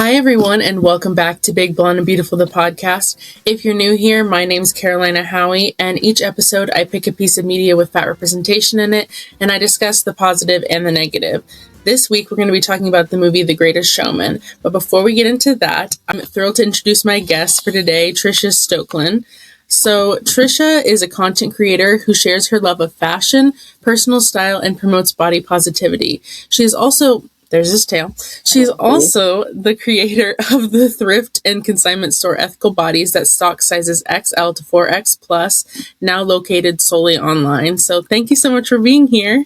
Hi, everyone, and welcome back to Big, Blonde, and Beautiful, the podcast. If you're new here, my name's Karolina Howie, and each episode I pick a piece of media with fat representation in it, and I discuss the positive and the negative. This week, we're going to be talking about the movie The Greatest Showman. But before we get into that, I'm thrilled to introduce my guest for today, Tricia Stoecklin. So, Tricia is a content creator who shares her love of fashion, personal style, and promotes body positivity. She is also... There's his tail. She's also the creator of the thrift and consignment store Ethical Bodies that stock sizes XL to 4X plus, now located solely online. So thank you so much for being here.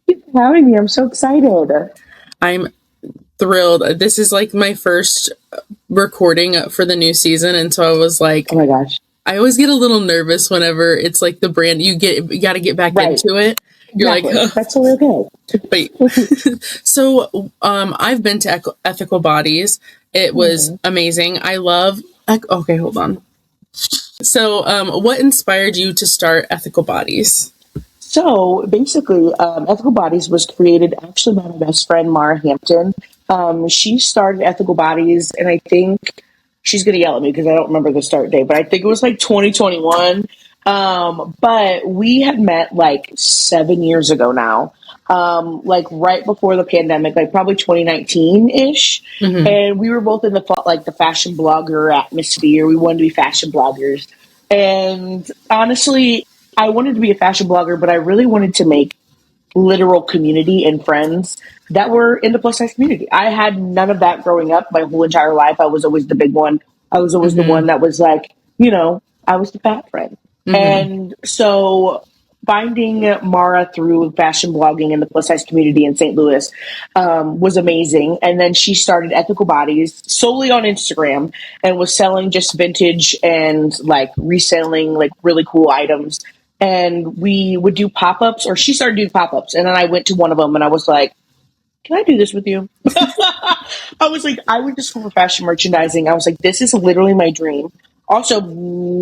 Thank you for having me. I'm so excited. I'm thrilled. This is like my first recording for the new season, and so I was like, oh my gosh. I always get a little nervous whenever it's like the brand you got to get back into it. You're exactly. like, oh. That's so okay. Wait. So, I've been to Ethical Bodies. It was amazing. I love. Okay, hold on. So, what inspired you to start Ethical Bodies? So basically, Ethical Bodies was created actually by my best friend Mara Hampton. She started Ethical Bodies, and I think she's gonna yell at me because I don't remember the start date, but I think it was like 2021. But we had met like 7 years ago now, like right before the pandemic, like probably 2019-ish. And we were both in the fashion blogger atmosphere. We wanted to be fashion bloggers. And honestly, I wanted to be a fashion blogger, but I really wanted to make literal community and friends that were in the plus size community. I had none of that growing up my whole entire life. I was always the big one. I was always the one that was like, I was the fat friend. And so finding Mara through fashion blogging in the plus size community in St. Louis was amazing. And then she started Ethical Bodies solely on Instagram and was selling just vintage and like reselling like really cool items. And we would do pop-ups, or she started doing pop-ups. And then I went to one of them and I was like, can I do this with you? I was like, I went to school for fashion merchandising. I was like, this is literally my dream. Also,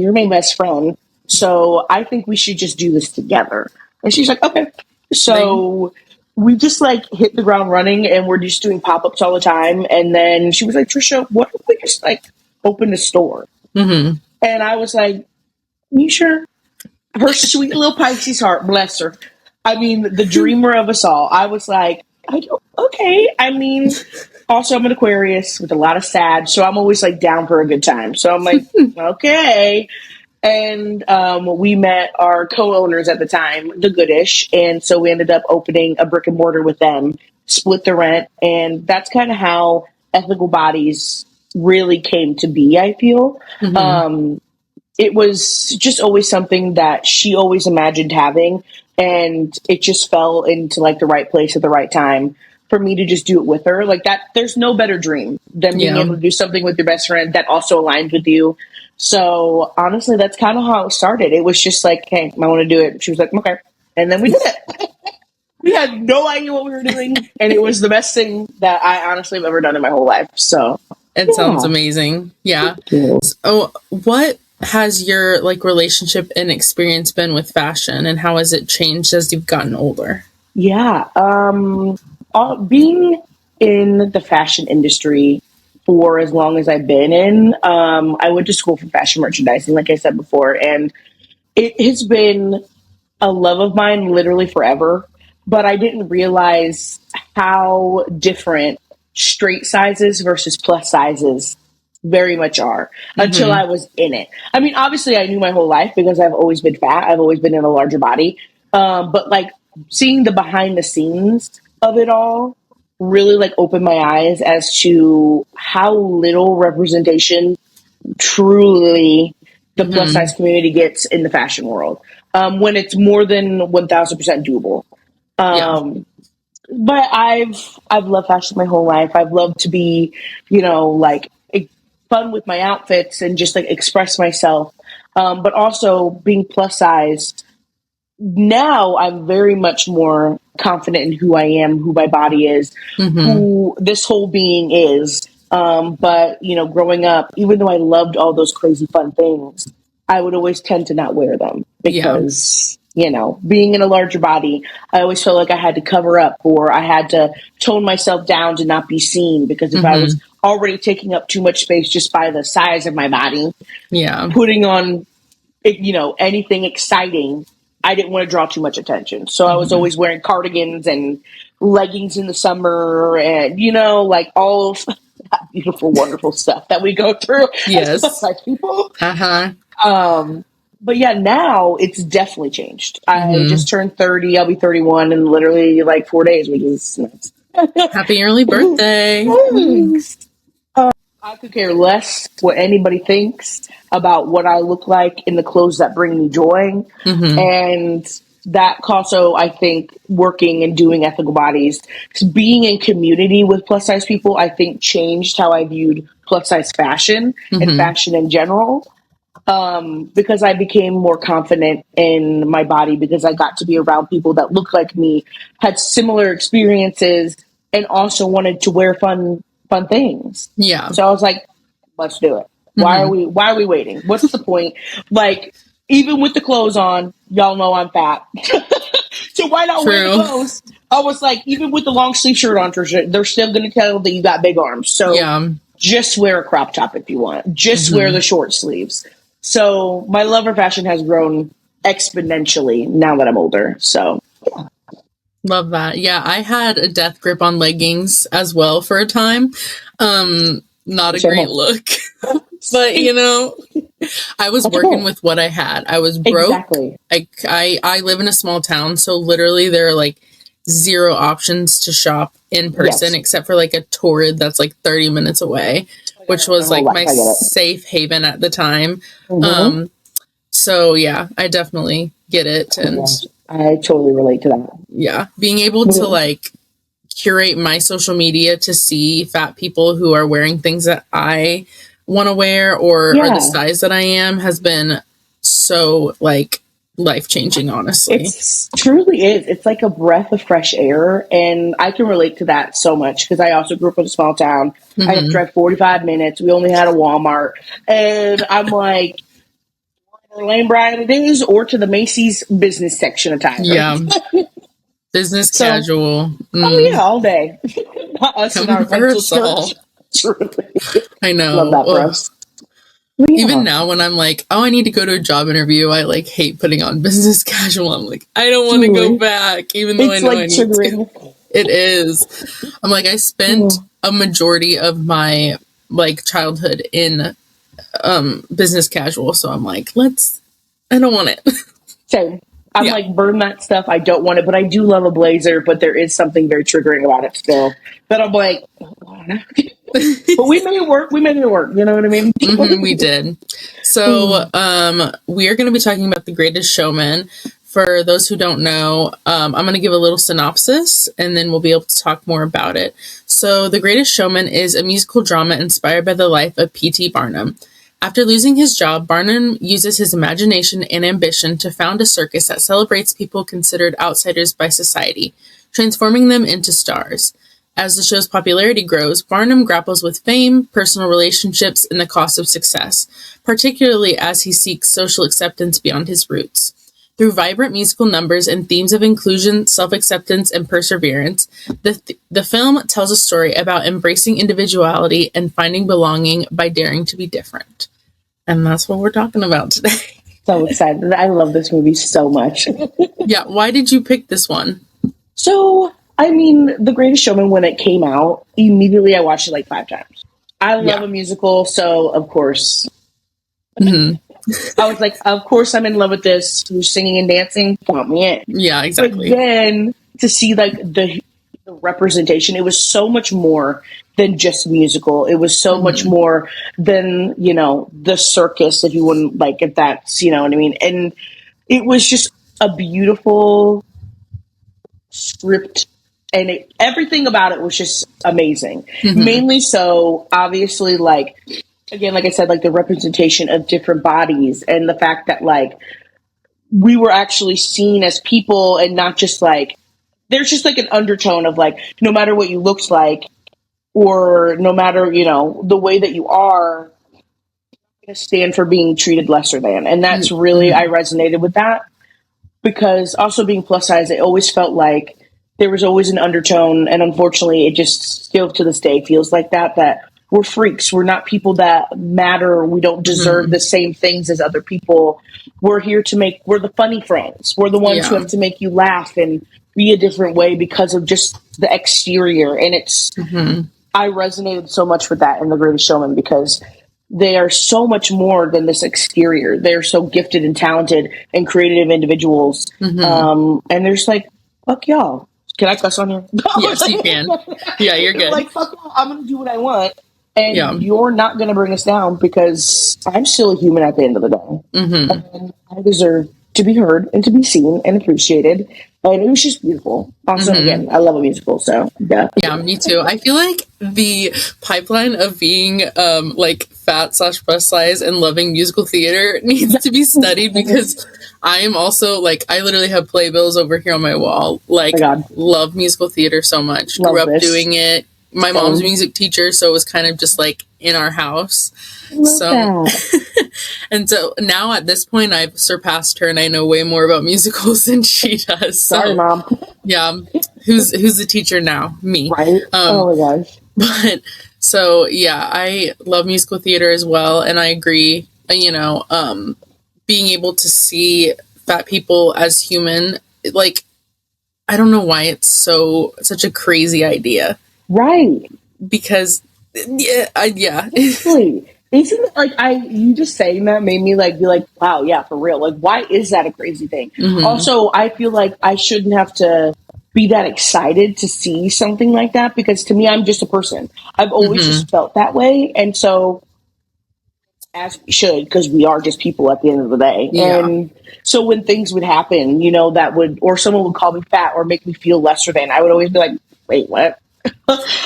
you're my best friend. So I think we should just do this together. And she's like, okay. So we just like hit the ground running and we're just doing pop-ups all the time. And then she was like, Tricia, what if we just like open a store? And I was like, you sure? Her sweet little Pisces heart, bless her. I mean, the dreamer of us all. I was like, okay. I mean, also I'm an Aquarius with a lot of sad, so I'm always like down for a good time. So I'm like, okay. And we met our co-owners at the time, the Goodish. And so we ended up opening a brick and mortar with them, split the rent. And that's kind of how Ethical Bodies really came to be, I feel. It was just always something that she always imagined having. And it just fell into like the right place at the right time for me to just do it with her. Like that, there's no better dream than being able to do something with your best friend that also aligns with you. So honestly, that's kind of how it started. It was just like, hey, I want to do it. She was like, okay. And then we did it. We had no idea what we were doing. And it was the best thing that I honestly have ever done in my whole life. So it sounds amazing. Yeah. So what has your like relationship and experience been with fashion, and how has it changed as you've gotten older? Yeah. Being in the fashion industry for as long as I've been in, I went to school for fashion merchandising, like I said before, and it has been a love of mine literally forever, but I didn't realize how different straight sizes versus plus sizes very much are until I was in it. I mean, obviously I knew my whole life because I've always been fat. I've always been in a larger body. But like seeing the behind the scenes of it all really like opened my eyes as to how little representation truly the plus size community gets in the fashion world. When it's more than 1000% doable. But I've loved fashion my whole life. I've loved to be, like fun with my outfits and just like express myself. But also being plus size. Now I'm very much more confident in who I am, who my body is, who this whole being is. But growing up, even though I loved all those crazy fun things, I would always tend to not wear them because, being in a larger body, I always felt like I had to cover up or I had to tone myself down to not be seen, because if I was already taking up too much space just by the size of my body. Yeah. Putting on, anything exciting, I didn't want to draw too much attention. So I was always wearing cardigans and leggings in the summer and, like all of that beautiful, wonderful stuff that we go through as plus Yes. size people. Uh-huh. But yeah, now it's definitely changed. I just turned 30. I'll be 31 in literally like 4 days, which is nuts. Happy early birthday. Thanks. I could care less what anybody thinks about what I look like in the clothes that bring me joy. And that also, I think, working and doing ethical bodies, being in community with plus size people, I think changed how I viewed plus size fashion and fashion in general. Because I became more confident in my body because I got to be around people that looked like me, had similar experiences, and also wanted to wear fun things. Yeah. So I was like, let's do it. Why are we waiting? What's the point? Like, even with the clothes on, y'all know I'm fat. So why not wear the clothes? I was like, even with the long sleeve shirt on, Tricia, they're still going to tell that you got big arms. So just wear a crop top if you want. Just wear the short sleeves. So my love for fashion has grown exponentially now that I'm older. So Love that. Yeah, I had a death grip on leggings as well for a time. Not a great look. But, I was working with what I had. I was broke. Exactly. I live in a small town, so literally there are like 0 options to shop in person except for like a Torrid that's like 30 minutes away, which was like my safe haven at the time. So yeah, I definitely get it. And I totally relate to that. Yeah. Being able to like curate my social media to see fat people who are wearing things that I want to wear or the size that I am has been so like life-changing, honestly. It truly is. It's like a breath of fresh air. And I can relate to that so much because I also grew up in a small town. I had to drive 45 minutes. We only had a Walmart. And I'm like, Lane Bryant it is, or to the Macy's business section of Tyler. Yeah. Business casual. Oh yeah, all day. Us Come in our for us all. I know. Love that for us. Even now when I'm like, oh, I need to go to a job interview, I like hate putting on business casual. I'm like, I don't want to go back, even though I know I need to. It is. I'm like, I spent a majority of my like childhood in business casual, so I'm like, I don't want it. Same. I'm like, burn that stuff. I don't want it, but I do love a blazer, but there is something very triggering about it still. But I'm like, but we made it work. You know what I mean? We did. So we are going to be talking about The Greatest Showman. For those who don't know, I'm going to give a little synopsis and then we'll be able to talk more about it. So The Greatest Showman is a musical drama inspired by the life of P.T. Barnum. After losing his job, Barnum uses his imagination and ambition to found a circus that celebrates people considered outsiders by society, transforming them into stars. As the show's popularity grows, Barnum grapples with fame, personal relationships, and the cost of success, particularly as he seeks social acceptance beyond his roots. Through vibrant musical numbers and themes of inclusion, self-acceptance, and perseverance, the film tells a story about embracing individuality and finding belonging by daring to be different. And that's what we're talking about today. So excited. I love this movie so much. Yeah. Why did you pick this one? So, I mean, The Greatest Showman, when it came out, immediately I watched it like 5 times. I love a musical, so of course. I was like, of course I'm in love with this. Who's singing and dancing? Count me in. Yeah, exactly. But then to see like the representation, it was so much more than just musical. It was so much more than, the circus, if you wouldn't like, if that's, you know what I mean? And it was just a beautiful script and everything about it was just amazing. Mainly so, obviously, like, again, like I said, like the representation of different bodies and the fact that like we were actually seen as people and not just like, there's just like an undertone of like, no matter what you looked like or no matter, the way that you are, going to stand for being treated lesser than. And that's really, I resonated with that because also being plus size, it always felt like there was always an undertone. And unfortunately, it just still to this day feels like that we're freaks. We're not people that matter. We don't deserve the same things as other people. We're here to we're the funny friends. We're the ones who have to make you laugh and be a different way because of just the exterior. And I resonated so much with that in The Greatest Showman because they are so much more than this exterior. They're so gifted and talented and creative individuals. And they're just like, fuck y'all. Can I cuss on here? Yes, you can. Yeah, you're good. Like, fuck y'all. I'm going to do what I want. And you're not going to bring us down because I'm still a human at the end of the day. And I deserve to be heard and to be seen and appreciated. And it was just beautiful. Also, again, I love a musical, so yeah. Yeah, me too. I feel like the pipeline of being like fat / plus size and loving musical theater needs to be studied because I am also like, I literally have playbills over here on my wall. Like, love musical theater so much. Grew up doing it. My mom's a music teacher, so it was kind of just like in our house. And so now at this point, I've surpassed her, and I know way more about musicals than she does. So, sorry, Mom. Yeah, who's the teacher now? Me, right? Oh my gosh! But so yeah, I love musical theater as well, and I agree. You know, being able to see fat people as human, like, I don't know why it's such a crazy idea. Right. Because, yeah. Exactly. Isn't it like you just saying that made me like be like, wow, yeah, for real. Like, why is that a crazy thing? Also, I feel like I shouldn't have to be that excited to see something like that because to me, I'm just a person. I've always just felt that way. And so, as we should, because we are just people at the end of the day. Yeah. And so when things would happen, you know, or someone would call me fat or make me feel lesser than, I would always be like, wait, what?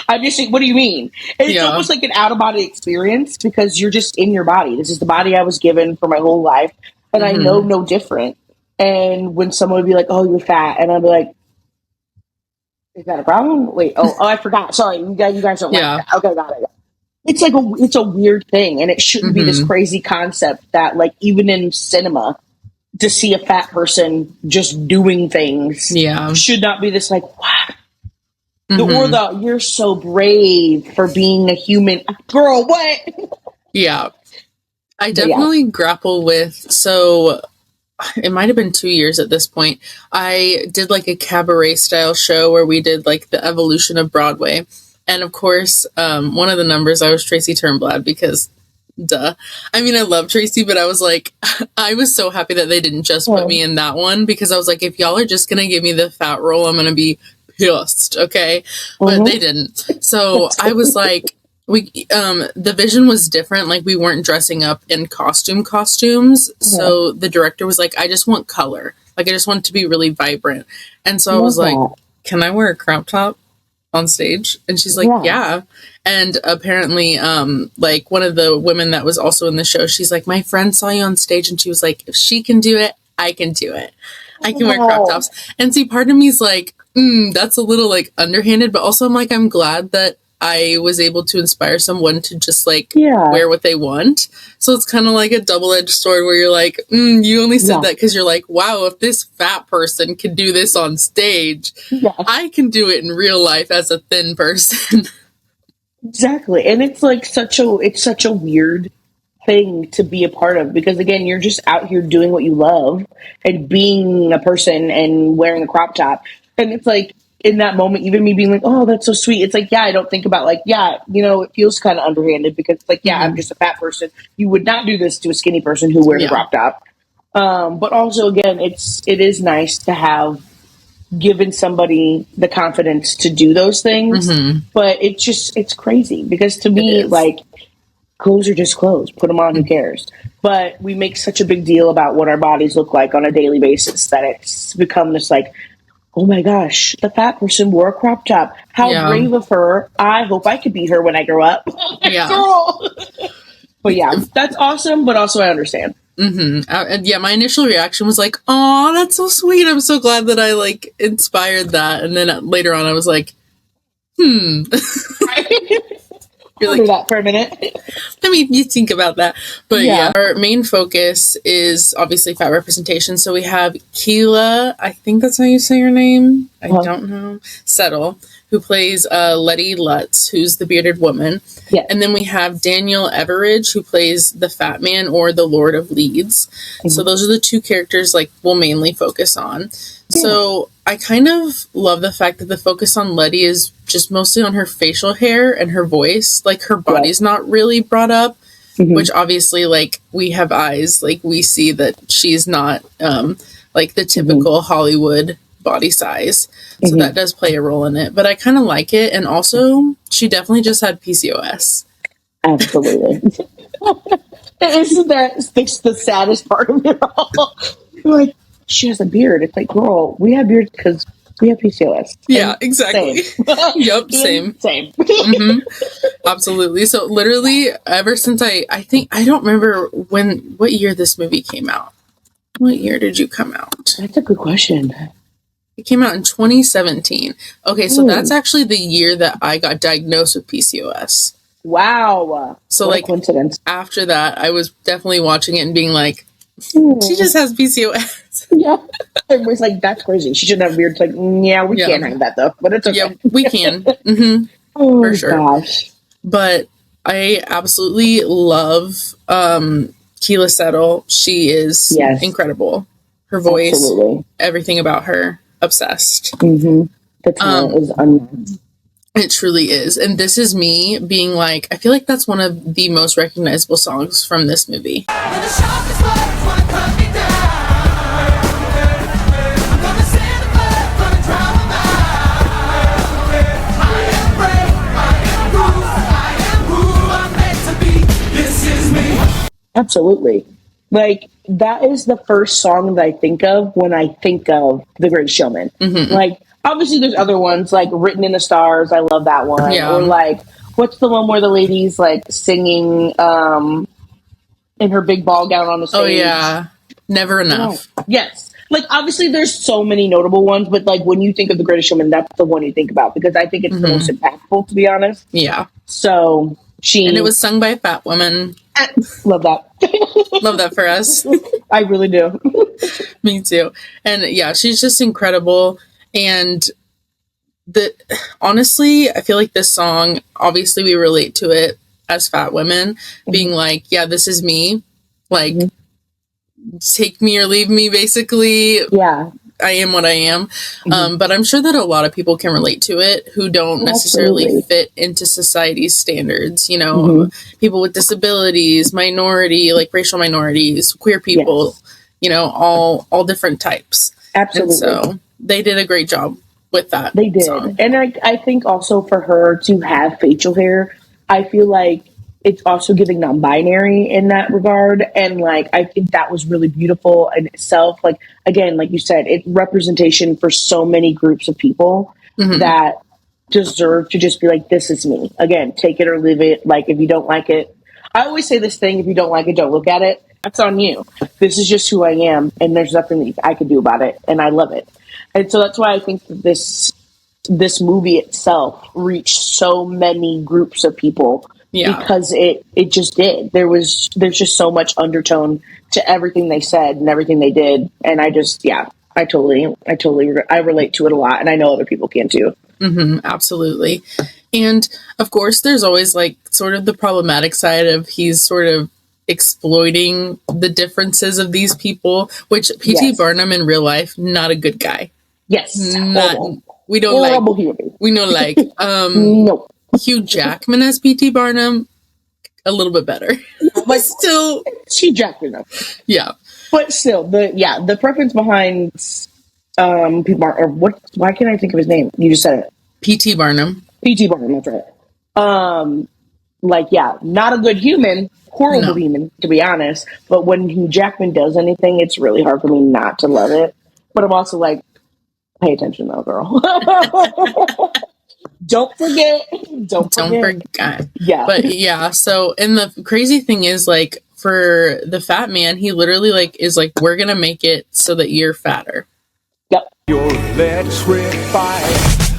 I'm just like, what do you mean? And it's almost like an out-of-body experience because you're just in your body. This is the body I was given for my whole life, and I know no different. And when someone would be like, oh, you're fat, and I'd be like, is that a problem? Wait, I forgot. Sorry, you guys don't like that. Okay, got it. It's like it's a weird thing, and it shouldn't be this crazy concept that, like, even in cinema, to see a fat person just doing things should not be this, like, wow. Or you're so brave for being a human. Girl, what? Yeah. I definitely grapple with, so it might have been 2 years at this point. I did like a cabaret style show where we did like the evolution of Broadway. And of course, one of the numbers, I was Tracy Turnblad because duh. I mean, I love Tracy, but I was like, I was so happy that they didn't just put me in that one because I was like, if y'all are just going to give me the fat role, I'm going to be pissed, okay? But they didn't. So I was like, the vision was different. Like, we weren't dressing up in costumes. So the director was like, I just want color. Like, I just want it to be really vibrant. And so I was like, can I wear a crop top on stage? And she's like, yeah. And apparently, like, one of the women that was also in the show, she's like, my friend saw you on stage, and she was like, if she can do it, I can do it. I can wear crop tops. And see, part of me is like, that's a little like underhanded, but also I'm like, I'm glad that I was able to inspire someone to just like wear what they want. So it's kind of like a double-edged sword where you're like, you only said that because you're like, wow, if this fat person can do this on stage, I can do it in real life as a thin person. Exactly. And it's like such a weird thing to be a part of because again, you're just out here doing what you love and being a person and wearing a crop top. And it's like in that moment, even me being like, oh, that's so sweet. It's like, I don't think about like, you know, it feels kind of underhanded because it's like, I'm just a fat person. You would not do this to a skinny person who wears a crop top. But also again, it is nice to have given somebody the confidence to do those things, but it's crazy because to me, like, clothes are just clothes. Put them on, who cares? But we make such a big deal about what our bodies look like on a daily basis that it's become this like, oh my gosh, the fat person wore a crop top. How brave of her. I hope I could be her when I grow up. Girl. But that's awesome, but also I understand. My initial reaction was like, oh, that's so sweet. I'm so glad that I like inspired that. And then later on I was like, You're Ponder that for a minute. I mean, you think about that. But yeah, our main focus is obviously fat representation. So we have Keela, I think that's how you say her name. I don't know. Settle, who plays Letty Lutz, who's the bearded woman. Yeah. And then we have Daniel Everidge, who plays the fat man or the Lord of Leeds. So those are the two characters like we'll mainly focus on. So I kind of love the fact that the focus on Letty is just mostly on her facial hair and her voice. Like her body's not really brought up, which obviously like we have eyes, like we see that she's not like the typical Hollywood body size. So that does play a role in it. But I kind of like it. And also she definitely just had PCOS. Absolutely. Isn't that the saddest part of it all? Like, she has a beard. It's like, girl, we have beards because we have PCOS. Yeah, exactly. Yep, same. Absolutely. So literally ever since I don't remember what year this movie came out. What year did you come out? That's a good question. It came out in 2017. Okay, so that's actually the year that I got diagnosed with PCOS. Wow. So what like a coincidence. After that, I was definitely watching it and being like, she just has PCOS. Yeah. Everybody's like, that's crazy. She shouldn't have beards. Like, yeah, we can't have that though. But it's okay. Yeah, we can. Oh, for sure. Gosh. But I absolutely love Keela Settle. She is incredible. Her voice, everything about her, obsessed. The talent is unmatched. It truly is. And This Is Me being like, I feel like that's one of the most recognizable songs from this movie. Absolutely. Like, that is the first song that I think of when I think of The Greatest Showman. Like, obviously there's other ones, like Written in the Stars. I love that one. Yeah. Or like, what's the one where the lady's like singing in her big ball gown on the stage? Oh, yeah. Never Enough. Oh, yes. Like, obviously there's so many notable ones, but like when you think of The Greatest Showman, that's the one you think about because I think it's the most impactful, to be honest. Yeah. So and it was sung by a fat woman. Love that. Love that for us. I really do. Me too. And yeah, she's just incredible. And honestly, I feel like this song, obviously we relate to it as fat women, being like, yeah, this is me. Like, take me or leave me, basically. Yeah. I am what I am. But I'm sure that a lot of people can relate to it who don't necessarily fit into society's standards. You know, people with disabilities, like racial minorities, queer people, you know, all different types. Absolutely. And so they did a great job with that. They did. song. And I think also for her to have facial hair, I feel like it's also giving non-binary in that regard. And like, I think that was really beautiful in itself. Like, again, like you said, it's representation for so many groups of people that deserve to just be like, this is me. Again, take it or leave it. Like, if you don't like it, I always say this thing, if you don't like it, don't look at it. That's on you. This is just who I am. And there's nothing that I can do about it. And I love it. And so that's why I think that this movie itself reached so many groups of people. Yeah. Because it just did. There's just so much undertone to everything they said and everything they did. And I relate to it a lot. And I know other people can too. Absolutely. And of course, there's always like sort of the problematic side of he's sort of exploiting the differences of these people, which P.T. Barnum in real life, not a good guy. Yes. We don't like nope. Hugh Jackman as P.T. Barnum, a little bit better. But still, Hugh Jackman. Yeah. But still, the preference behind P.T. Barnum, why can't I think of his name? You just said it. P.T. Barnum. P.T. Barnum, that's right. Not a good human, horrible human, to be honest. But when Hugh Jackman does anything, it's really hard for me not to love it. But I'm also like, pay attention though, girl. Don't forget. Yeah. But yeah, so, and the crazy thing is, like, for the fat man, he literally, like, is like, we're gonna make it so that you're fatter. Yep. Your legs red fire,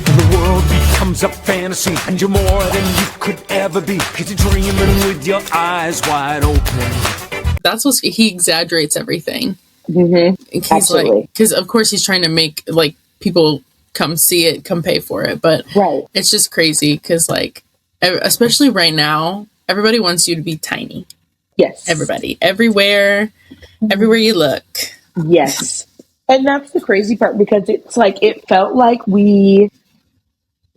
the world becomes a fantasy, and you're more than you could ever be, 'cause you're dreaming with your eyes wide open. That's what he exaggerates everything. Mm-hmm. He's Absolutely. like, because of course he's trying to make like people come see it, come pay for it, but Right. it's just crazy because like, especially right now, everybody wants you to be tiny. Yes. Everybody, everywhere you look. Yes. And that's the crazy part, because it's like, it felt like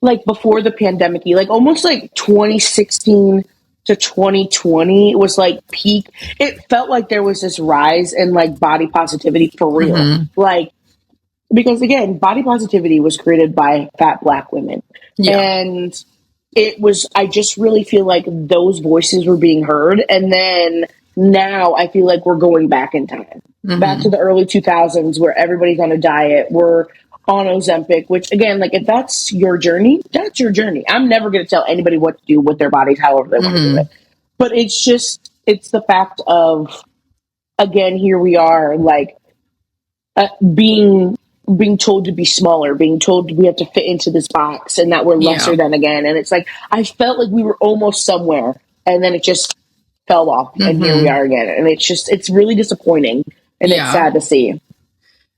like before the pandemic, like almost like 2016 to 2020 was like peak. It felt like there was this rise in like body positivity for real. Mm-hmm. Like, because again, body positivity was created by fat Black women. Yeah. And it was, I just really feel like those voices were being heard. And then now I feel like we're going back in time, back to the early 2000s, where everybody's on a diet. We're on Ozempic, which again, like if that's your journey, that's your journey. I'm never going to tell anybody what to do with their bodies, however they want to do it. But it's just, it's the fact of, again, here we are, like being told to be smaller, being told we have to fit into this box and that we're lesser than again. And it's like, I felt like we were almost somewhere, and then it just fell off, and here we are again. And it's just, it's really disappointing, and it's sad to see.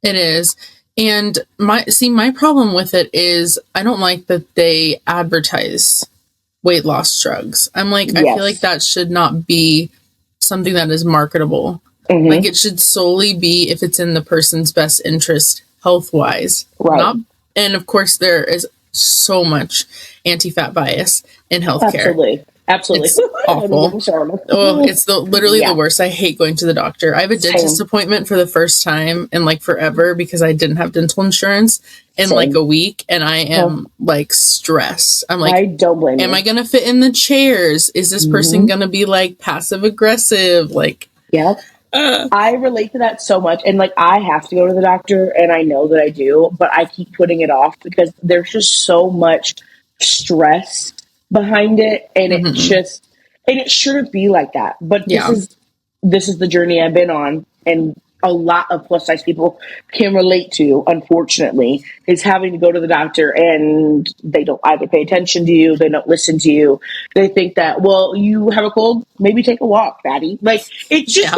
It is. And my problem with it is I don't like that they advertise weight loss drugs. I'm like, I feel like that should not be something that is marketable. Like it should solely be if it's in the person's best interest health wise. Right. And of course there is so much anti-fat bias in healthcare. Absolutely. It's awful. It's literally the worst. I hate going to the doctor. I have a dentist appointment for the first time in like forever because I didn't have dental insurance in like a week, and I am like stressed. I'm like, I don't blame you. Am I going to fit in the chairs? Is this person going to be like passive aggressive? Like, I relate to that so much. And like, I have to go to the doctor, and I know that I do, but I keep putting it off because there's just so much stress behind it. And it just, and it shouldn't be like that. But this is the journey I've been on. And a lot of plus size people can relate to, unfortunately, is having to go to the doctor and they don't either pay attention to you, they don't listen to you. They think that, well, you have a cold, maybe take a walk, fatty. Like, it's just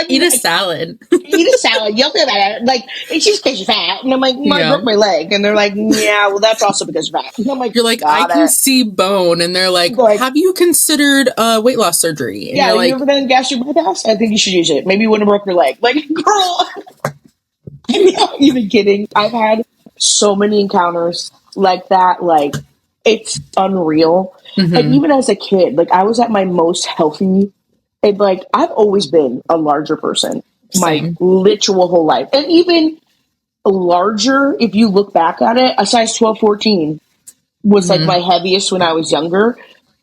eat a salad. Eat a salad, you'll feel better. Like, it's just because you're fat. And I'm like, I broke my leg. And they're like, yeah, well, that's also because you're fat. And I'm like, you're like, I can see bone. And they're like, have you considered weight loss surgery? And yeah, you're you ever done gastric bypass? I think you should use it. Maybe you wouldn't have broke your leg. Like, girl, I'm not even kidding. I've had so many encounters like that. Like, it's unreal. And even as a kid, like, I was at my most healthy. And like, I've always been a larger person, my literal whole life. And even larger, if you look back at it, a size 12, 14 was like my heaviest when I was younger.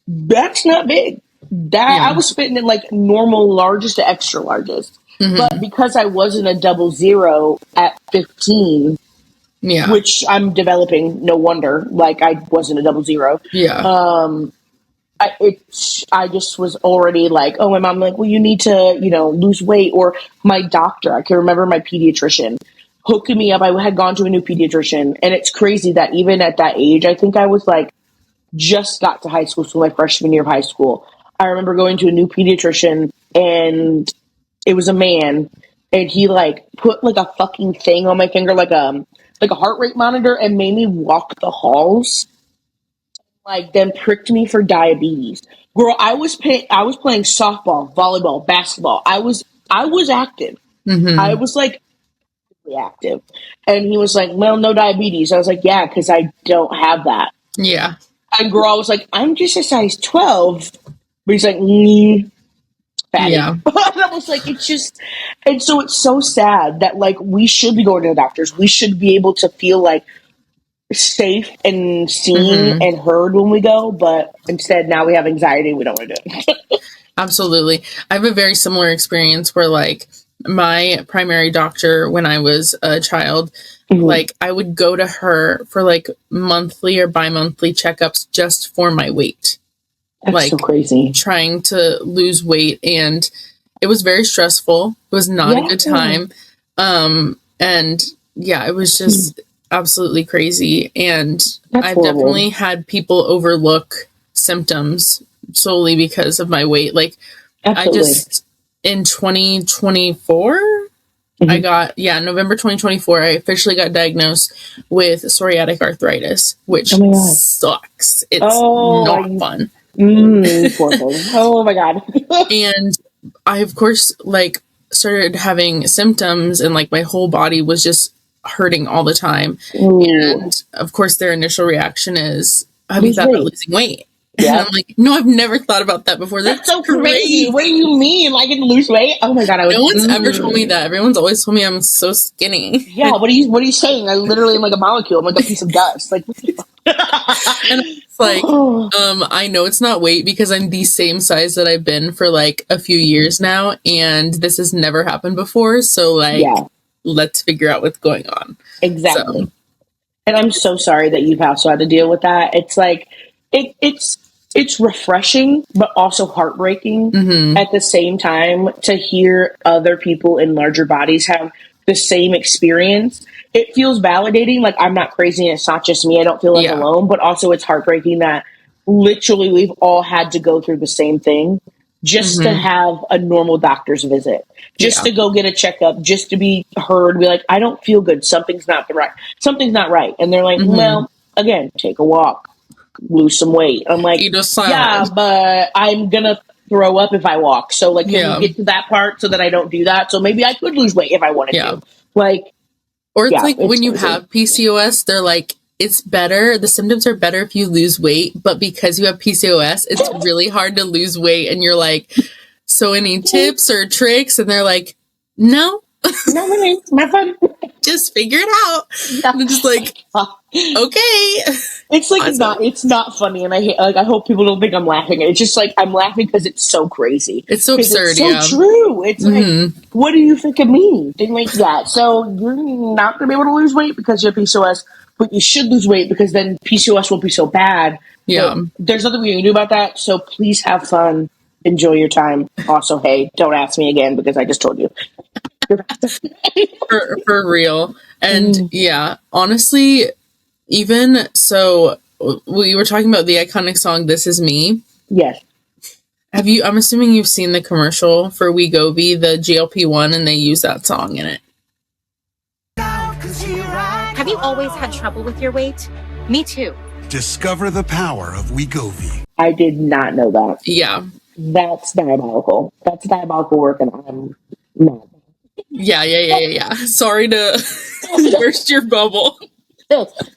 That's not big. I was fitting in like normal largest to extra largest. But because I wasn't a 00 at 15, which I'm developing, no wonder, like I wasn't a 00. I just was already like, oh, my mom like, well, you need to, lose weight. Or my doctor, I can remember my pediatrician hooking me up. I had gone to a new pediatrician, and it's crazy that even at that age, I think I was like, just got to high school, so my freshman year of high school. I remember going to a new pediatrician, and it was a man, and he like put like a fucking thing on my finger, like a heart rate monitor, and made me walk the halls. Like, then pricked me for diabetes. Girl, I was playing softball, volleyball, basketball. I was active. I was like active. And he was like, well, no diabetes. I was like, yeah, because I don't have that. Yeah. And girl, I was like, I'm just a size 12. But he's like, fatty. Yeah. And I was like, it's just, and so it's so sad that like we should be going to the doctors. We should be able to feel like safe and seen and heard when we go, but instead now we have anxiety. We don't want to do it. Absolutely. I have a very similar experience where like my primary doctor when I was a child, like I would go to her for like monthly or bi-monthly checkups just for my weight. That's like so crazy. Trying to lose weight, and it was very stressful. It was not a good time. And yeah, it was just absolutely crazy. And That's I've horrible. definitely had people overlook symptoms solely because of my weight. Like, I Absolutely. just, in 2024, I Mhm. got, November 2024, I officially got diagnosed with psoriatic arthritis, which Oh my God. sucks. It's Oh, not fun. poor thing. Oh my God. And I, of course, like, started having symptoms, and like my whole body was just hurting all the time. Ooh. And of course, their initial reaction is, have you Lose thought about weight. losing weight? And Yeah. I'm like, no, I've never thought about that before. That's That's so crazy. crazy. What do you mean? Like, I can lose weight? Oh my God. I would. No one's ever told me that. Everyone's always told me I'm so skinny. Yeah. What are you saying? I literally am like a molecule. I'm like a piece of dust. Like, what the fuck? And it's like, I know it's not weight because I'm the same size that I've been for like a few years now, and this has never happened before. So like, Yeah. let's figure out what's going on. Exactly. So, And I'm so sorry that you've also had to deal with that. It's like it's refreshing, but also heartbreaking at the same time to hear other people in larger bodies have the same experience. It feels validating, like I'm not crazy and it's not just me. I don't feel as yeah. alone, but also it's heartbreaking that literally we've all had to go through the same thing just to have a normal doctor's visit, just to go get a checkup, just to be heard, be like, I don't feel good. Something's not right. And they're like, well, again, take a walk, lose some weight. I'm like, Eat a yeah, salad. but I'm going to throw up if I walk. So like, can Yeah. we get to that part so that I don't do that? So maybe I could lose weight if I wanted Yeah. to. Like, Or it's yeah, like it's when you crazy. have PCOS, they're like, it's better, the symptoms are better if you lose weight, but because you have PCOS, it's really hard to lose weight. And you're like, so any tips or tricks? And they're like, no, Not really, my fun. just figure it out. And I'm just like, okay. It's like Awesome. it's not funny, and I hope people don't think I'm laughing. It's just like I'm laughing because it's so crazy. It's so 'Cause absurd, it's so yeah. true. It's like, what do you think of me? They're like, yeah, so you're not gonna be able to lose weight because you have PCOS, but you should lose weight because then PCOS won't be so bad. Yeah. But there's nothing we can do about that. So please have fun, enjoy your time. Also, hey, don't ask me again because I just told you. For real. And yeah, honestly, even so, we were talking about the iconic song "This Is Me." Yes. I'm assuming you've seen the commercial for Wegovy, the GLP-1, and they use that song in it. Have you always had trouble with your weight? Me too. Discover the power of Wegovy. I did not know that. Yeah. That's diabolical. That's diabolical work, and I'm mad. Yeah. Sorry to burst your bubble.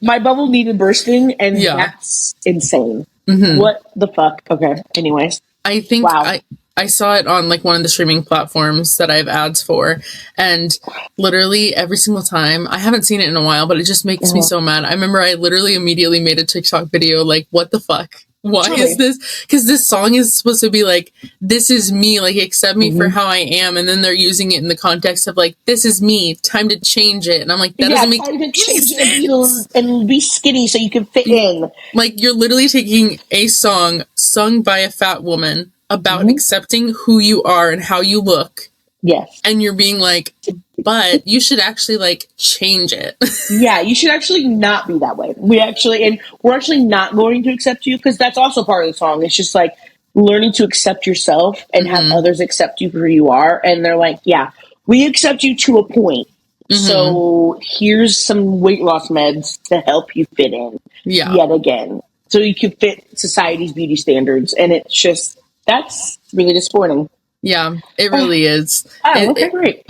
My bubble needed bursting, and Yeah. that's insane. What the fuck? Okay. Anyways, I think wow. I saw it on like one of the streaming platforms that I have ads for, and literally every single time, I haven't seen it in a while, but it just makes me so mad. I remember I literally immediately made a TikTok video like, what the fuck? Why is this? Because this song is supposed to be like, this is me, like, accept me for how I am. And then they're using it in the context of like, this is me, time to change it. And I'm like, that doesn't make time to any change sense. and be skinny so you can fit in. Like, you're literally taking a song sung by a fat woman about accepting who you are and how you look. Yes. And you're being like, but you should actually like change it. Yeah, you should actually not be that way. We're actually not going to accept you, because that's also part of the song. It's just like learning to accept yourself and have others accept you for who you are. And they're like, yeah, we accept you to a point. So here's some weight loss meds to help you fit in yet again. So you can fit society's beauty standards. And it's just, that's really disappointing. Yeah, it really is. Oh, okay, great.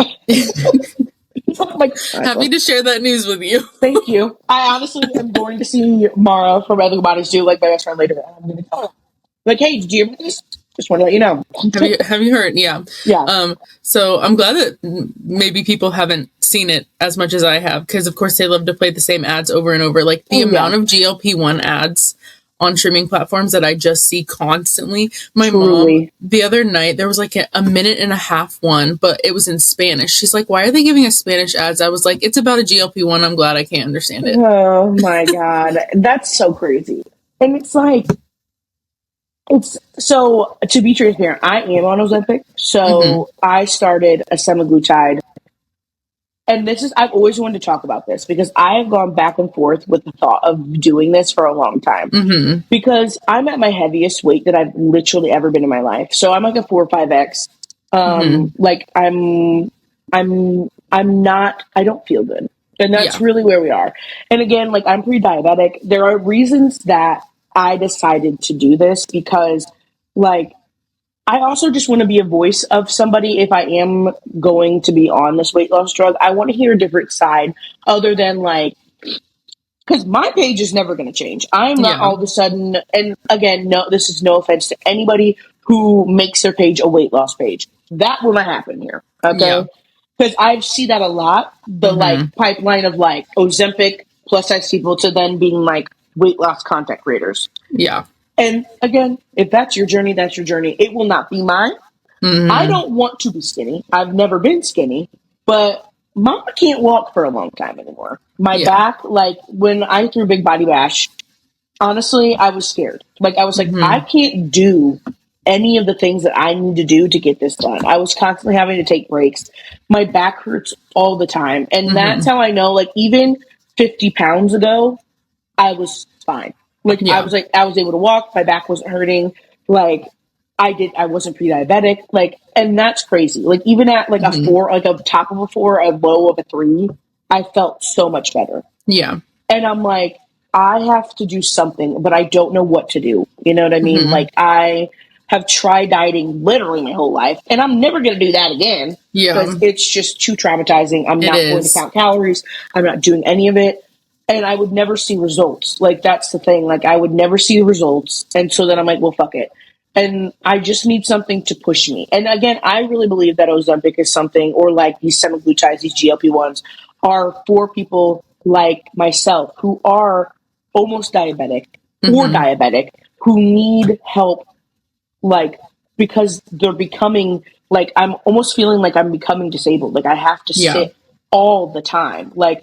Oh my God. Happy to share that news with you. Thank you. I honestly am going to see Mara from Ethical Bodies do like my best friend later. And I'm going to tell her, like, hey, did you hear about this? Just want to let you know. Have you heard? Yeah. Yeah. So I'm glad that maybe people haven't seen it as much as I have, because of course they love to play the same ads over and over. Like the amount of GLP-1 ads on streaming platforms that I just see constantly. My mom, the other night, there was like a minute and a half one, but it was in Spanish. She's like, why are they giving us Spanish ads? I was like, it's about a GLP-1. I'm glad I can't understand it. Oh my God. That's so crazy. And it's like, so to be transparent, I am on Ozempic. So I started a semaglutide and this is, I've always wanted to talk about this because I have gone back and forth with the thought of doing this for a long time. Because I'm at my heaviest weight that I've literally ever been in my life. So I'm like a 4 or 5X. Like I'm not, I don't feel good. And that's really where we are. And again, like I'm pre-diabetic. There are reasons that I decided to do this because like, I also just want to be a voice of somebody if I am going to be on this weight loss drug. I want to hear a different side other than like, because my page is never going to change. I'm not all of a sudden, and again, no, this is no offense to anybody who makes their page a weight loss page. That will not happen here. Okay. Because I see that a lot. The like pipeline of like Ozempic plus size people to then being like weight loss content creators. Yeah. And again, if that's your journey, that's your journey. It will not be mine. I don't want to be skinny. I've never been skinny, but Mama can't walk for a long time anymore. My back, like when I threw Big Body Bash, honestly, I was scared. Like I was like, I can't do any of the things that I need to do to get this done. I was constantly having to take breaks. My back hurts all the time. And that's how I know, like even 50 pounds ago, I was fine. Like I was able to walk. My back wasn't hurting. Like I wasn't pre-diabetic. Like, and that's crazy. Like even at like a 4, like a top of a 4, a low of a 3, I felt so much better. Yeah. And I'm like, I have to do something, but I don't know what to do. You know what I mean? Like I have tried dieting literally my whole life and I'm never going to do that again. Because it's just too traumatizing. I'm not going to count calories. I'm not doing any of it. And I would never see results. Like, that's the thing. Like, I would never see results. And so then I'm like, well, fuck it. And I just need something to push me. And again, I really believe that Ozempic is something, or like these semaglutides, these GLP-1s, are for people like myself who are almost diabetic or diabetic, who need help, like, because they're becoming, like, I'm almost feeling like I'm becoming disabled. Like, I have to sit all the time. Like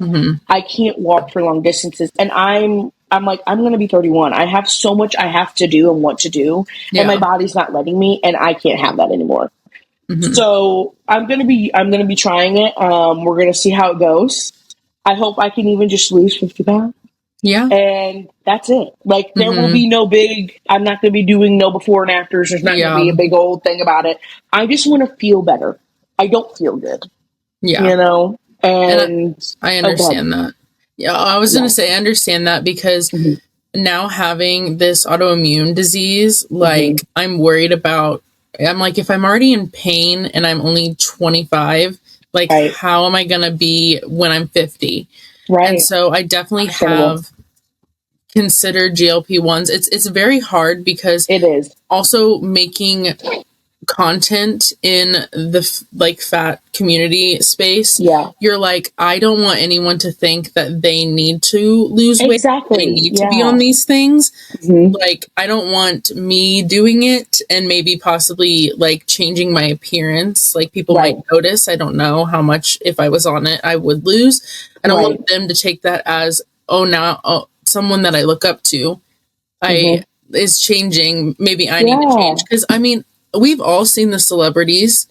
I can't walk for long distances. And I'm like, I'm going to be 31. I have so much I have to do and want to do. And my body's not letting me, and I can't have that anymore. So I'm going to be trying it. We're going to see how it goes. I hope I can even just lose 50 pounds. Yeah. And that's it. Like there will be no big, I'm not going to be doing no before and afters. There's not going to be a big old thing about it. I just want to feel better. I don't feel good. Yeah. You know? And I understand that. Yeah, I was going to say, I understand that because now having this autoimmune disease, like I'm worried about, I'm like, if I'm already in pain and I'm only 25, like how am I going to be when I'm 50? Right. And so I definitely have considered GLP-1s. It's very hard because it is also making content in the like fat community space. Yeah, you're like, I don't want anyone to think that they need to lose weight. They need to be on these things. Like, I don't want me doing it and maybe possibly like changing my appearance. Like people might notice. I don't know how much, if I was on it, I would lose. I don't want them to take that as, someone that I look up to is changing. Maybe I need to change. Because I mean, we've all seen the celebrities,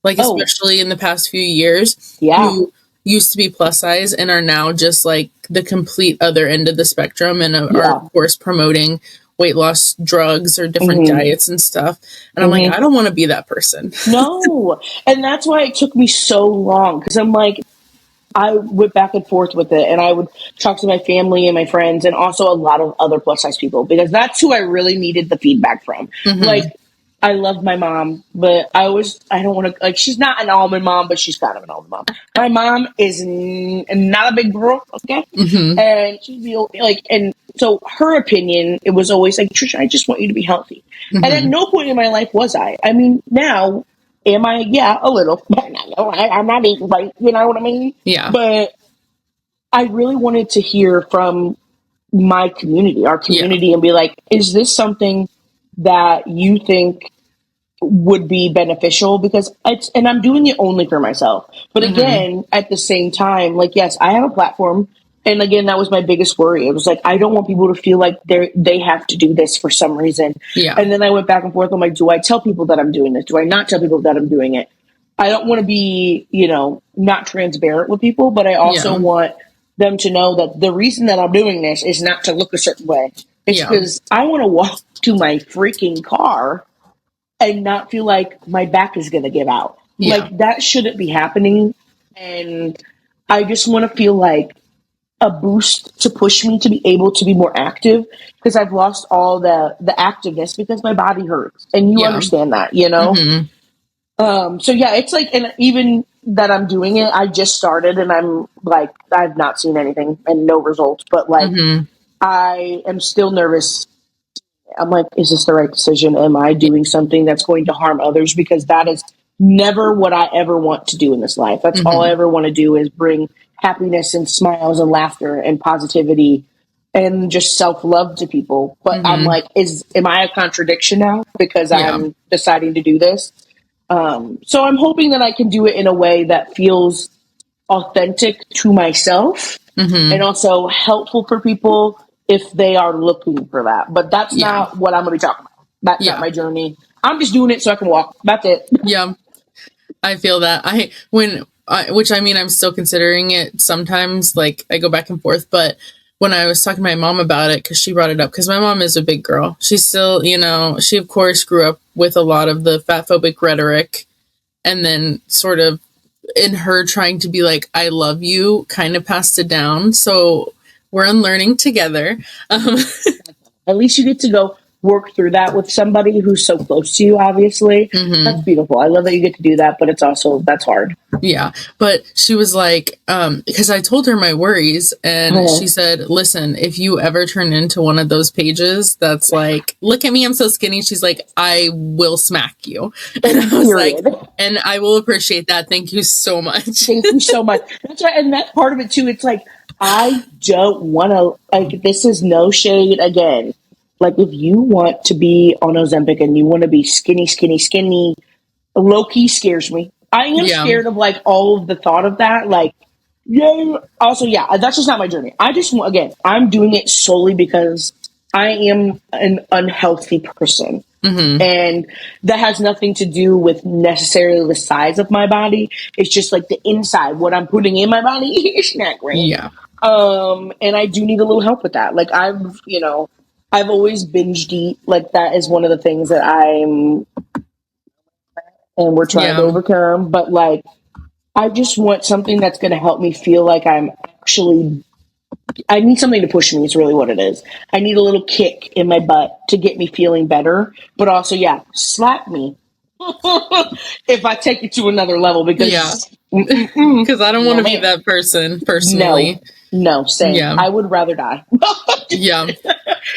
like especially in the past few years, who used to be plus size and are now just like the complete other end of the spectrum and are of course promoting weight loss drugs or different diets and stuff. And I'm like, I don't want to be that person. No. And that's why it took me so long. Because I'm like, I went back and forth with it, and I would talk to my family and my friends and also a lot of other plus size people, because that's who I really needed the feedback from. Like, I love my mom, but I don't want to, like, she's not an almond mom, but she's kind of an almond mom. My mom is not a big girl, okay? And she'd be like, and so her opinion, it was always like, Tricia, I just want you to be healthy. And at no point in my life was I. I mean, now, am I? Yeah, a little. I'm not eating right, you know what I mean? Yeah. But I really wanted to hear from my community, our community, and be like, is this something that you think would be beneficial? Because and I'm doing it only for myself. But again, at the same time, like, yes, I have a platform. And again, that was my biggest worry. It was like, I don't want people to feel like they have to do this for some reason. Yeah. And then I went back and forth. I'm like, do I tell people that I'm doing this? Do I not tell people that I'm doing it? I don't want to be, not transparent with people, but I also want them to know that the reason that I'm doing this is not to look a certain way. It's because I want to walk to my freaking car and not feel like my back is going to give out. Yeah. Like, that shouldn't be happening. And I just want to feel like a boost to push me to be able to be more active, because I've lost all the activeness because my body hurts. And you understand that, Mm-hmm. So yeah, it's like, and even that I'm doing it, I just started and I'm like, I've not seen anything and no results, but like, I am still nervous. I'm like, is this the right decision? Am I doing something that's going to harm others? Because that is never what I ever want to do in this life. That's all I ever want to do, is bring happiness and smiles and laughter and positivity and just self-love to people. But I'm like, am I a contradiction now because I'm deciding to do this? So I'm hoping that I can do it in a way that feels authentic to myself and also helpful for people if they are looking for that. But that's not what I'm going to be talking about. That's not my journey. I'm just doing it so I can walk. That's it. Yeah. I feel that. I'm still considering it sometimes. Like, I go back and forth, but when I was talking to my mom about it, because she brought it up, because my mom is a big girl. She's still, she of course grew up with a lot of the fat phobic rhetoric, and then sort of in her trying to be like, I love you, kind of passed it down. So we're unlearning together. At least you get to go work through that with somebody who's so close to you, obviously. That's beautiful. I love that you get to do that, but it's also, that's hard. Yeah. But she was like, because I told her my worries, and she said, listen, if you ever turn into one of those pages that's like, look at me, I'm so skinny, she's like, I will smack you. And I was like, and I will appreciate that. Thank you so much. Thank you so much. That's right. And that's part of it too. It's like, I don't want to, like, this is no shade again. Like, if you want to be on Ozempic and you want to be skinny, low-key scares me. I am scared of, like, all of the thought of that. Like, also, that's just not my journey. I just want, again, I'm doing it solely because I am an unhealthy person. And that has nothing to do with necessarily the size of my body. It's just like the inside, what I'm putting in my body is not great. Yeah. And I do need a little help with that. Like, I've always binged eat. Like, that is one of the things that and we're trying to overcome. But like, I just want something that's going to help me feel like I need something to push me. It's really what it is. I need a little kick in my butt to get me feeling better. But also, slap me if I take it to another level, because because I don't want to be that person personally. No, same. Yeah. I would rather die.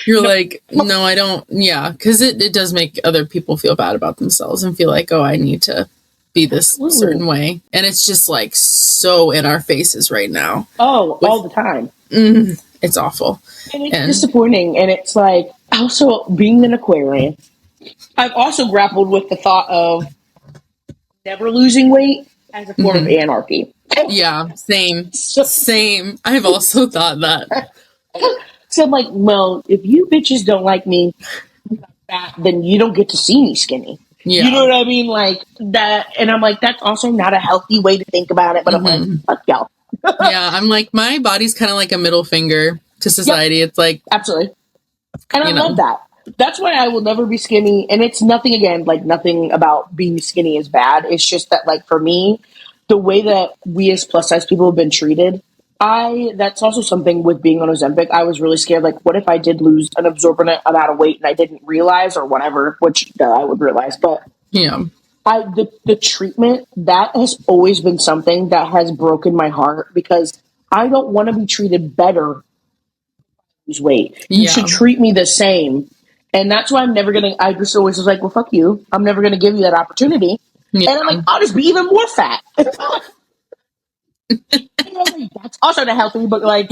You're like, no, I don't. Yeah, because it does make other people feel bad about themselves and feel like, oh, I need to be this certain way. And it's just like so in our faces right now. Oh, all the time. It's awful. And it's disappointing. And it's like, also being an Aquarian, I've also grappled with the thought of never losing weight as a form of anarchy. Yeah, same. I've also thought that. So I'm like, well, if you bitches don't like me fat, then you don't get to see me skinny. Yeah. You know what I mean? Like that. And I'm like, that's also not a healthy way to think about it. But I'm like, fuck y'all. Yeah, I'm like, my body's kind of like a middle finger to society. It's like, absolutely. And I love that. That's why I will never be skinny. And it's nothing, again, like nothing about being skinny is bad. It's just that, like, for me, the way that we as plus size people have been treated, that's also something with being on Ozempic. I was really scared. Like, what if I did lose an absorbent amount of weight and I didn't realize, or whatever, which I would realize. But the treatment, that has always been something that has broken my heart, because I don't want to be treated better lose weight. You should treat me the same. And that's why I just always was like, well, fuck you. I'm never going to give you that opportunity. Yeah. And I'm like, I'll just be even more fat. That's also not healthy, but like,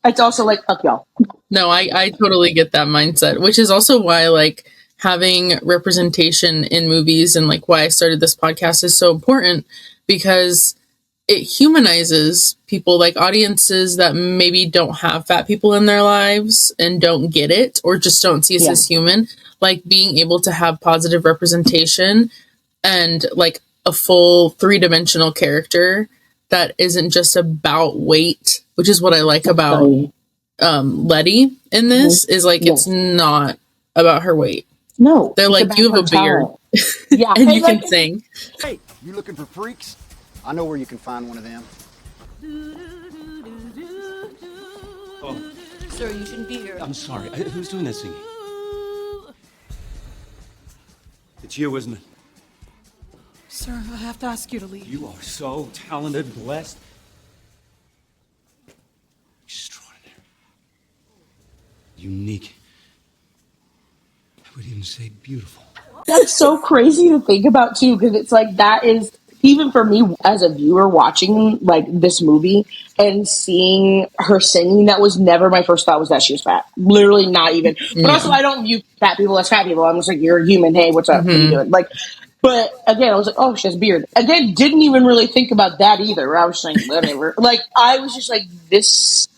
it's also like, fuck y'all. No, I totally get that mindset, which is also why, like, having representation in movies and like why I started this podcast is so important, because it humanizes people, like audiences that maybe don't have fat people in their lives and don't get it, or just don't see us as human. Like, being able to have positive representation and like a full 3-dimensional character that isn't just about weight, which is what I like about Letty in this, is like, it's not about her weight. No. They're like, you have a beard. Yeah. And you can sing. Hey, you looking for freaks? I know where you can find one of them. Oh. Sir, you shouldn't be here. I'm sorry. Who's doing that singing? It's you, isn't it? Sir, I have to ask you to leave. You are so talented, blessed. Extraordinary. Unique. I would even say beautiful. That's so crazy to think about too, because it's like, that is, even for me as a viewer watching like this movie and seeing her singing, that was never my first thought, was that she was fat. Literally not even. But also, I don't view fat people as fat people. I'm just like, you're a human. Hey, what's up? What are you doing? Like, but again, I was like, oh, she has a beard. Again, didn't even really think about that either. I was just like, whatever. Like, I was just like, this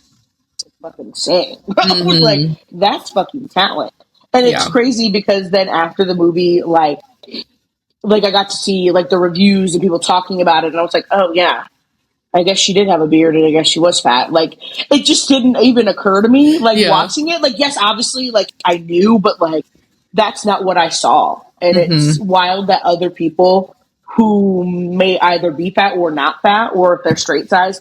is fucking insane. I was like, that's fucking talent. And it's crazy because then after the movie, like I got to see like the reviews and people talking about it, and I was like, oh yeah, I guess she did have a beard, and I guess she was fat. Like, it just didn't even occur to me, like, watching it. Like, yes, obviously, like, I knew, but like, that's not what I saw. And it's wild that other people who may either be fat or not fat, or if they're straight size,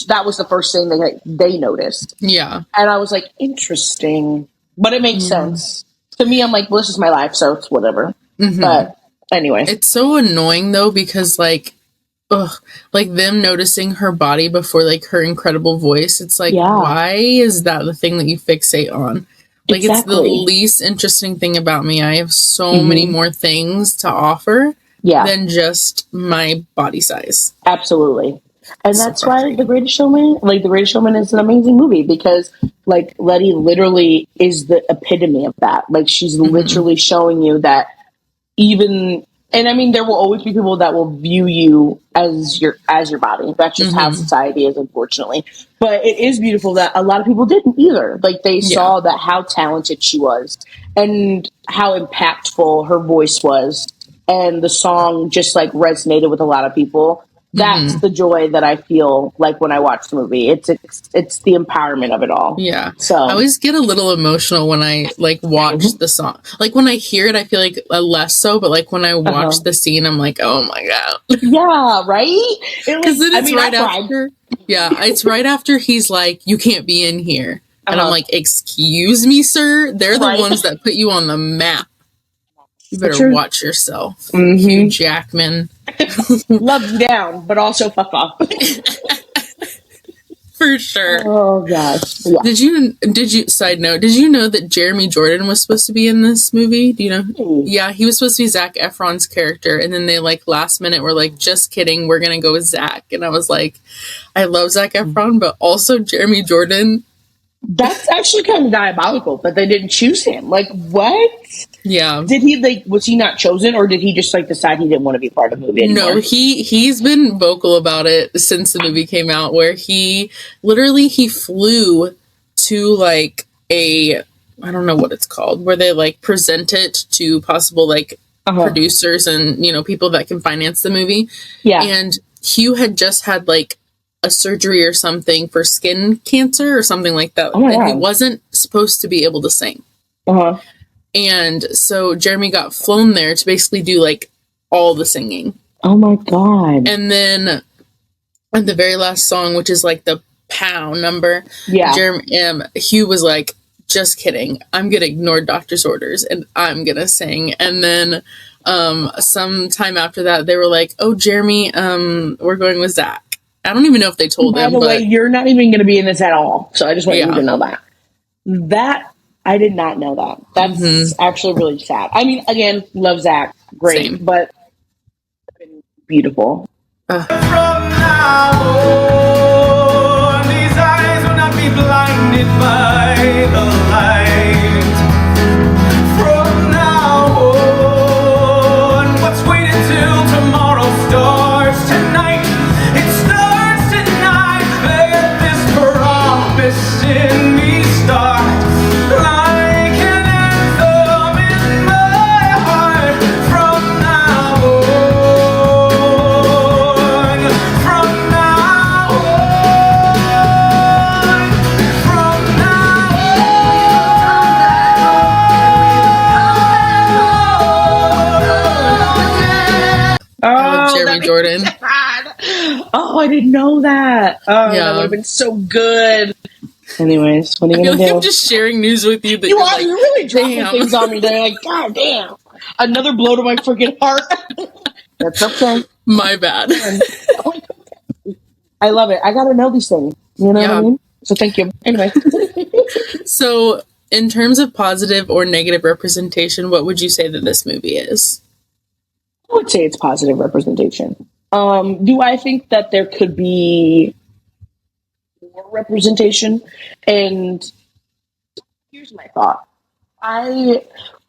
that was the first thing they noticed. Yeah. And I was like, interesting. But it makes sense. To me, I'm like, well, this is my life, so it's whatever. But anyway. It's so annoying, though, because, like, like them noticing her body before, like, her incredible voice. It's like, why is that the thing that you fixate on? Like, it's the least interesting thing about me. I have so many more things to offer than just my body size. Absolutely. And that's why The Greatest Showman, like, The Greatest Showman is an amazing movie, because, like, Letty literally is the epitome of that. Like, she's literally showing you that even, and I mean, there will always be people that will view you as your body. That's just how society is, unfortunately. But it is beautiful that a lot of people didn't either. Like, they saw that how talented she was and how impactful her voice was. And the song just, like, resonated with a lot of people. That's the joy that I feel like when I watch the movie. It's the empowerment of it all. Yeah. So I always get a little emotional when I like watch the song. Like when I hear it, I feel like less so, but like when I watch the scene, I'm like, oh my God. Yeah, right? Because it's right after. Yeah, it's right after he's like, you can't be in here. And I'm like, excuse me, sir? They're the ones that put you on the map. You better watch yourself. Hugh Jackman. Love you down, but also fuck off. For sure. Oh gosh. Yeah. Did you side note, did you know that Jeremy Jordan was supposed to be in this movie? Do you know? Yeah, he was supposed to be Zac Efron's character, and then they like last minute were like, just kidding, we're gonna go with Zac. And I was like, I love Zac Efron, but also Jeremy Jordan. That's actually kind of diabolical that they didn't choose him. Like, what? Yeah. Did he, like, was he not chosen, or did he just, like, decide he didn't want to be part of the movie anymore? No, he's been vocal about it since the movie came out, where he flew to, like, I don't know what it's called, where they, like, present it to possible, like, producers and, you know, people that can finance the movie. Yeah. And Hugh had just had, like, a surgery or something for skin cancer or something like that. And he wasn't supposed to be able to sing. And so Jeremy got flown there to basically do like all the singing. Oh my God. And then at the very last song, which is like the POW number, Hugh was like, just kidding. I'm going to ignore doctor's orders and I'm going to sing. And then some time after that, they were like, oh, Jeremy, we're going with Zac. I don't even know if they told him. By the way, you're not even going to be in this at all. So I just want you to know that. That, I did not know that. That's actually really sad. I mean, again, love Zac. Great. But beautiful. From now on, these eyes will not be blinded by the light. From now on, what's waiting till tomorrow starts tonight. It starts tonight. Let this promise in me start. Like an anthem in my heart. From now on. Jordan. God. Oh, I didn't know that. Oh, Yeah. that would have been so good. Anyways, what are I you feel gonna like do? I'm just sharing news with you that You you're are. like, You're really dropping damn. things on me today. Like, God damn. Another blow to my freaking heart. That's okay. My bad. I love it. I gotta know these things. You know what I mean? So thank you. Anyway. So, in terms of positive or negative representation, what would you say that this movie is? I would say it's positive representation. Do I think that there could be more representation? And here's my thought.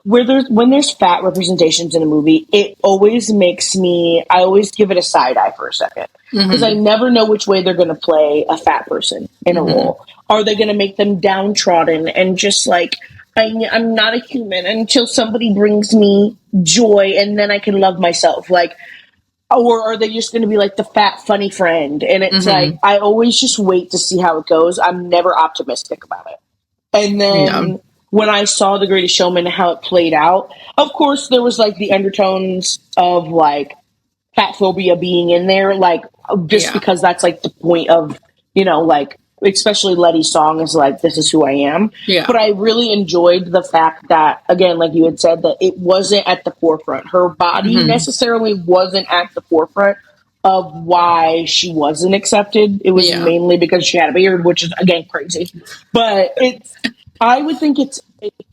When there's fat representations in a movie, it always makes me, I always give it a side eye for a second. Because I never know which way they're going to play a fat person in a role. Are they going to make them downtrodden and just like, I'm not a human until somebody brings me joy and then I can love myself? Like, or are they just going to be like the fat, funny friend? And it's like, I always just wait to see how it goes. I'm never optimistic about it. And then when I saw The Greatest Showman and how it played out, of course, there was like the undertones of like fat phobia being in there, like just because that's like the point of, like, especially Letty's song is like, this is who I am. Yeah. But I really enjoyed the fact that, again, like you had said, that it wasn't at the forefront. Her body necessarily wasn't at the forefront of why she wasn't accepted. It was mainly because she had a beard, which is, again, crazy. But I would think it's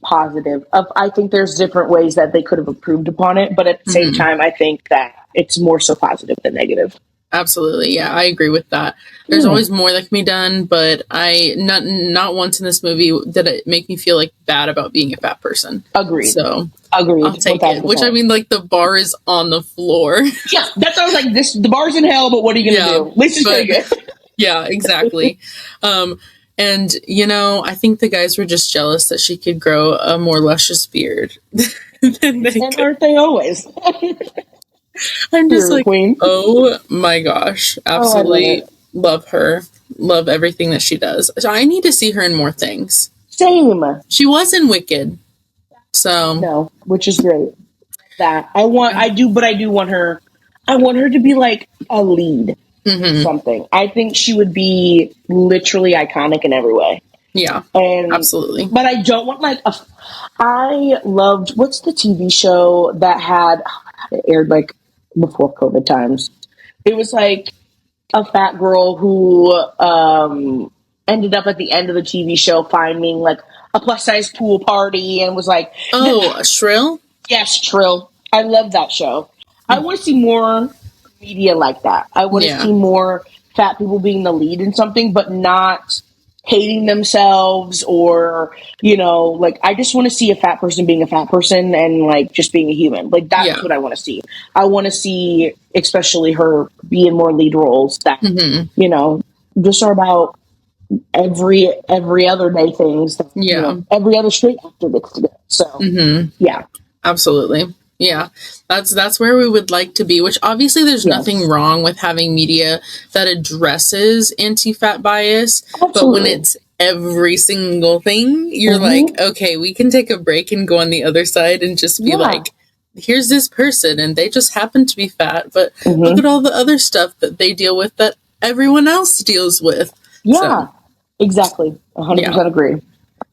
positive. I think there's different ways that they could have improved upon it, but at the same time, I think that it's more so positive than negative. Absolutely. Yeah, I agree with that. There's always more that can be done, but not once in this movie did it make me feel like bad about being a fat person. Agreed. So agreed. I'll take it. Which, I mean, like, the bar is on the floor. Yeah, that's what I was like, the bar's in hell, but what are you going to do? At least it's pretty good. Yeah, exactly. And, I think the guys were just jealous that she could grow a more luscious beard than they and aren't they always? I'm just like, queen. Oh my gosh. Absolutely love her. Love everything that she does. So I need to see her in more things. Same. She was in Wicked. So. No, which is great. I do want her to be like a lead. Something. I think she would be literally iconic in every way. Yeah, and absolutely. But I don't want like I loved, what's the TV show that it aired like before COVID times? It was like a fat girl who ended up at the end of the TV show finding like a plus size pool party and was like, Shrill? Yes, Trill. I love that show. I want to see more media like that. I want to see more fat people being the lead in something, but not hating themselves or, like, I just want to see a fat person being a fat person and like just being a human. Like, that's what I want to see. I want to see, especially her be in more lead roles that, just are about every other day things that, every other straight actor gets to do. So, yeah. Absolutely. Yeah, that's where we would like to be, which obviously there's nothing wrong with having media that addresses anti-fat bias. Absolutely. But when it's every single thing, you're like, okay, we can take a break and go on the other side and just be like, here's this person and they just happen to be fat, but look at all the other stuff that they deal with that everyone else deals with. Yeah, exactly. 100% agree.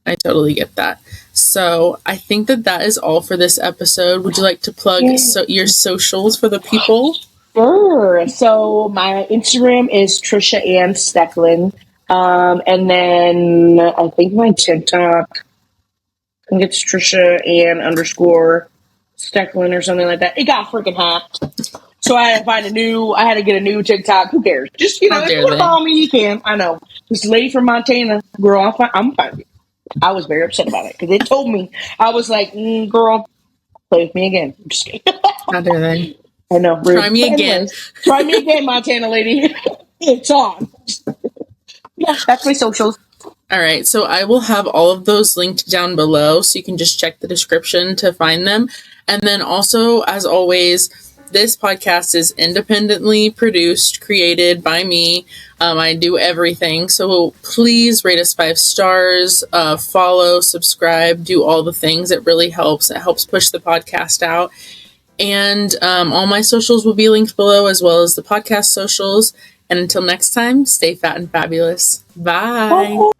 I totally get that. So I think that is all for this episode. Would you like to plug your socials for the people? Sure. So my Instagram is Tricia Stoecklin. And then I think my TikTok, I think it's Tricia _Stoecklin or something like that. It got freaking hacked. So I had to get a new TikTok. Who cares? Just, if you want to follow me, you can. I know. This lady from Montana, girl, I'm fine. I was very upset about it because it told me, I was like, girl, play with me again. I'm just kidding. How dare they? I know. Rude. Try me again. Try me again, Montana lady. It's on. Yeah, that's my socials. All right. So I will have all of those linked down below so you can just check the description to find them. And then also, as always, this podcast is independently produced, created by me. I do everything. So please rate us 5 stars, follow, subscribe, do all the things. It really helps. It helps push the podcast out. And all my socials will be linked below, as well as the podcast socials. And until next time, stay fat and fabulous. Bye.